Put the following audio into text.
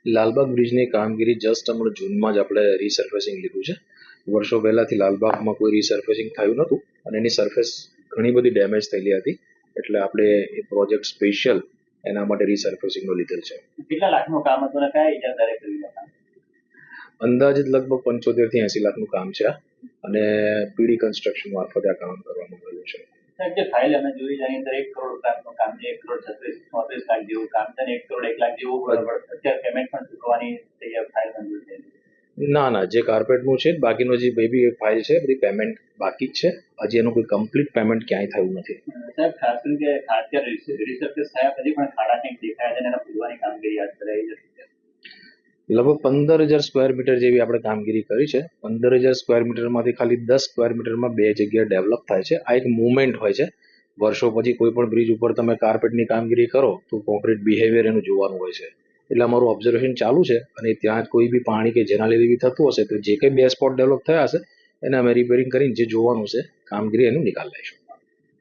લાલબાગ બ્રિજની કામગીરી જસ્ટ હમણાં જૂનમાં જ આપણે રીસર્ફેસિંગ લીધું છે. વર્ષો પહેલાંથી લાલબાગમાં કોઈ રીસર્ફેસિંગ થયું નહોતું અને એની સરફેસ ઘણી બધી ડેમેજ થયેલી હતી, એટલે આપણે એ પ્રોજેક્ટ સ્પેશિયલ એના માટે રીસર્ફેસિંગનો લીધેલ છે. કેટલા લાખનું કામ હતું અને કયા ઇજાદારે કર્યું હતું? અંદાજિત લગભગ 75 થી 80 લાખનું કામ છે અને પીડી કન્સ્ટ્રક્શન મારફતે આ કામ કરવામાં આવ્યું છે. જે ફાઇલ અમે જોઈ એની અંદર 1 કરોડ લાખનું કામ છે, 1 કરોડ 36 લાખ જેવું કામ છે અને 1 કરોડ 1 લાખ જેવું અત્યારે પેમેન્ટ પણ ચૂકવવાની તૈયાર ફાઇલ મંજૂર થઈ. ના, જે કાર્પેટનું છે બાકીનો જે બધી ફાઇલ છે બધી પેમેન્ટ બાકી જ છે. હજી એનું કોઈ કમ્પ્લીટ પેમેન્ટ ક્યાંય થયું નથી. સાહેબ, ખાસ કરીને અત્યારે રીસર્ફેસ થયા પછી પણ ખાડા કંઈક દેખાયા છે અને એના પૂરવાની કામગીરી હાથ ધરાઈ છે. લગભગ 15,000 સ્ક્વેર મીટર જેવી આપણે કામગીરી કરી છે. 15,000 સ્ક્વેર મીટરમાંથી ખાલી 10 સ્ક્વેર મીટરમાં 2 જગ્યાએ ડેવલપ થાય છે. આ એક મુવમેન્ટ હોય છે. વર્ષો પછી કોઈ પણ બ્રિજ ઉપર તમે કાર્પેટની કામગીરી કરો તો કોન્ક્રીટ બિહેવિયર એનું જોવાનું હોય છે. એટલે અમારું ઓબ્ઝર્વેશન ચાલુ છે અને ત્યાં કોઈ બી પાણી કે જેના લીધે બી થતું હશે તો જે કંઈ 2 સ્પોટ ડેવલપ થયા હશે એને અમે રિપેરિંગ કરીને જે જોવાનું છે કામગીરી એનું નિકાલ લઈશું.